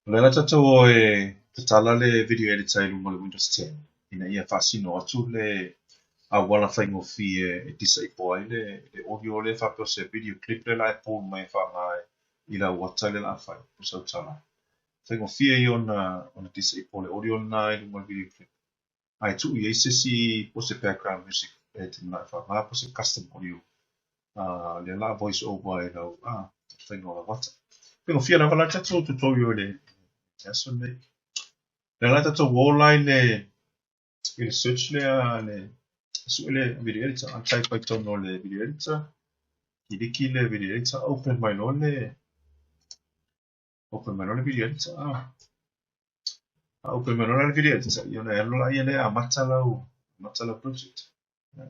Lela tatou tatala le video editor lunga le Windows 10. Ina ia fasino atu le awala faingofi e tisa i poa i le audio le whapeo se video clip le lai pōn mai whangai i la wata le la whai. Pusau tala. Faingofi e ona tisa i poa le audio na i lunga le video clip. Ai tu i eise si po se background music e te mana whangai po se custom audio. Le la voice over e lau faingoa la wata. Faingofi na wala tatou tutorial le Yes, on le. La tatou wallline le search le su le video editor an type by tone no le video editor. Kiliki le video editor open my no le video editor. Open my no le video editor. Yona elo la le matala project.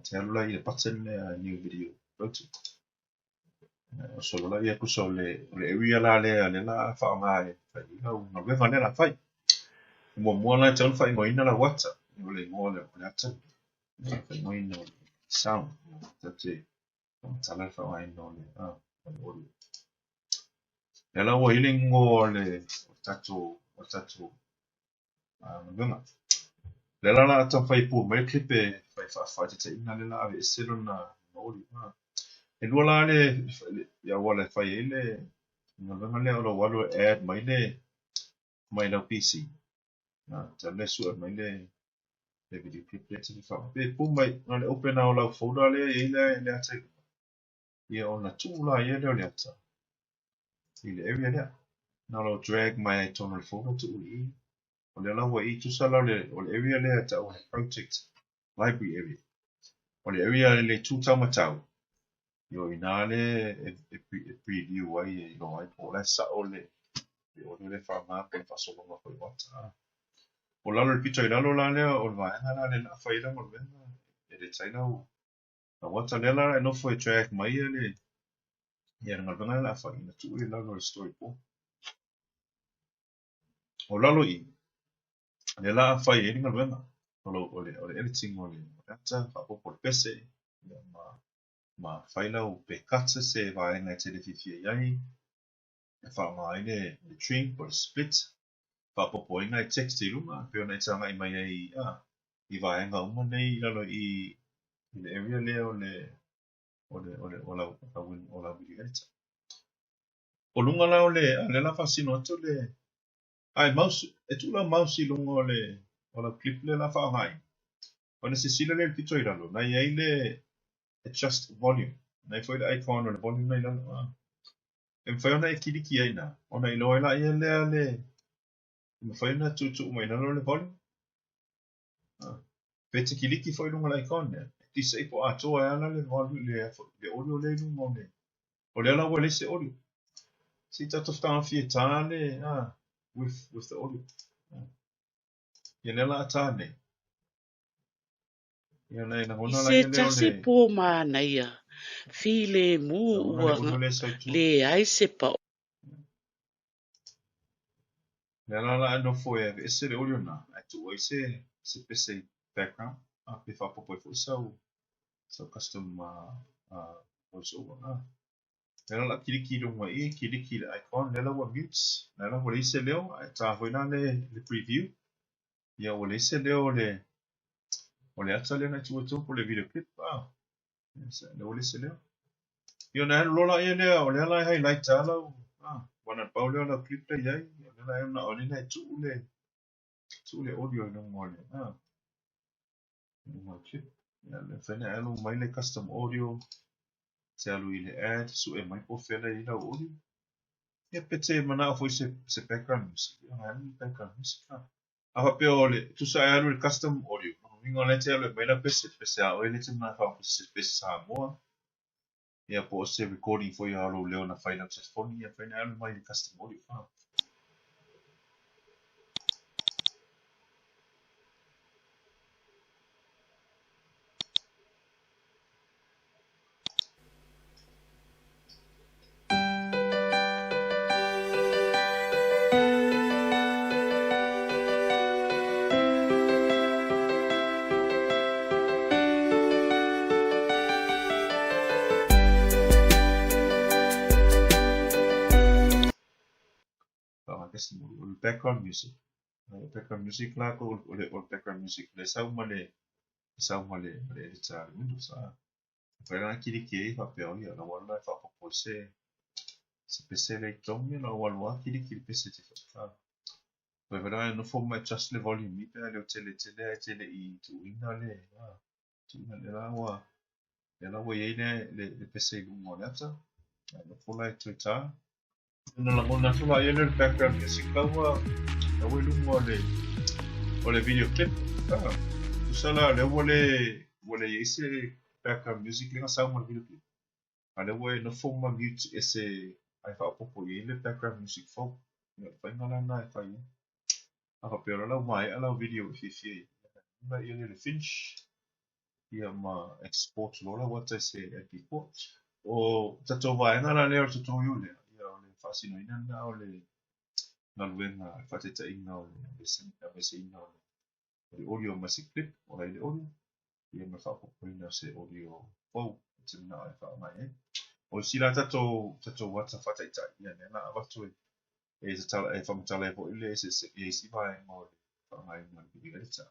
Te elo la button le new video project. So la ia ku so le area la la fa mai fa ina no ve va la fai. Mo la tell fa ngoina la WhatsApp. Le mo le WhatsApp. Fa ngoina sound. That's it. Tala fa mai no le audio. Ela o ile ngo le tatu ngama. Lela la ta fai pu mai clip e fa te ina le la ave selo na audio. E lua la le ya wala fai ile ngama le o walo add mai le PC. Ta le su mai le video clip le te fa. Pe pu mai le open au la folder le ile ate. Ia ona tu la ia le ata. Ile area le. Na lo drag my tonal folder to i. O le la wa i tu sala le area le ata o project library area. O le area le tu tamatau. Yo ina le preview ai e no ai po la sa o le le fa ma po fa so ma po wata. O la le picture la lo la le o va na le na fa ida mo le e le tsai na o. Na wata le la no fo drag mai le. Ia nga vanga la fa ina tu le la no story po. O la lo i le la fa e nga vanga. O le editing o le data fa po por pese ma faila o pe katsa se vai ngai te fifia iai e fa mai le trim por split fa po po ngai text i runga pe ona tanga i mai ai i vai nga uma nei lalo i le area le o la video editor o lunga la le la fasino to le ai mouse e tu la mouse i lunga o la clip le la fa mai ona se sila le pito i lalo nai ai le adjust volume. Nai foi le icon o le volume nai lana. E foi ona e kiliki ai na. Ona i loa la ia le. Me foi ona tu mai lana le volume. Pe te kiliki foi lunga la icon ne. Ti sei po atoa e ana le volume le audio le lunga le. O le ala wale se audio. Si tato whanga fie tāne with the audio. Ia nela a tāne. Ia nei na hona la Se ia leo tase le. po mana ia. File mu uanga le ai se pa. Nela la no foi e se le audio na. Ai tu oi se pese background. Pe fa popo fu so custom voice over. Nela la kiliki lo mai kiliki le icon nela wa mutes. Nela wa se leo ta foi na le preview. Ia wa se leo o le ata le na tu po le video clip. Le wa se leo. Ia na lola ia le o le la highlight ala. Wana pa le la clip le ia. Nela na o le na tu le audio no ngole. No clip. Ia le fena alo mai le custom audio. Se alu i le add su e mai po fela i la audio. Ia pete mana o foi se background music. Ia na background music. Apa pe o le tu sa alu le custom audio. Mingo le te alu mai la pese a o le te mana fa pese sa moa. Ia po se recording foi alu leo na final set phone ia fena alu mai le custom audio. kasi o background music. Background music la ko o background music le sau ma le edita le Windows Pera kiri kiri fa pe ia na wala fa po se pese le tong na wala kiri pese te fa. Pe vera no fo ma just le volume mi pe le tele I tu ina le tu ina le la wa ye le pese lu mo na ta. No fo la tu ta. No la mo na tu la ye le background music la wa la we lu mo le video clip. Tu sala le wole ye se background music le sa mo video clip. Ale we no fo ma mute ese ai fa popo ye le background music fo. Ya fa ngala na fa ye. Aka pero la mai ala video fi. La ye le finish. Ia ma export lo la what I say export. O tato vai ngala le tato yo le. Ia le fasino ina na le na luenga fa te ta ina le se ina le audio music clip o le audio. Ia ma fa popo ina se audio fo. Tina ai fa mai. O sila tato wata fata ita ia ne na watu e se tala e whamatala e po ile e si vai mo le whangai mo le video edita.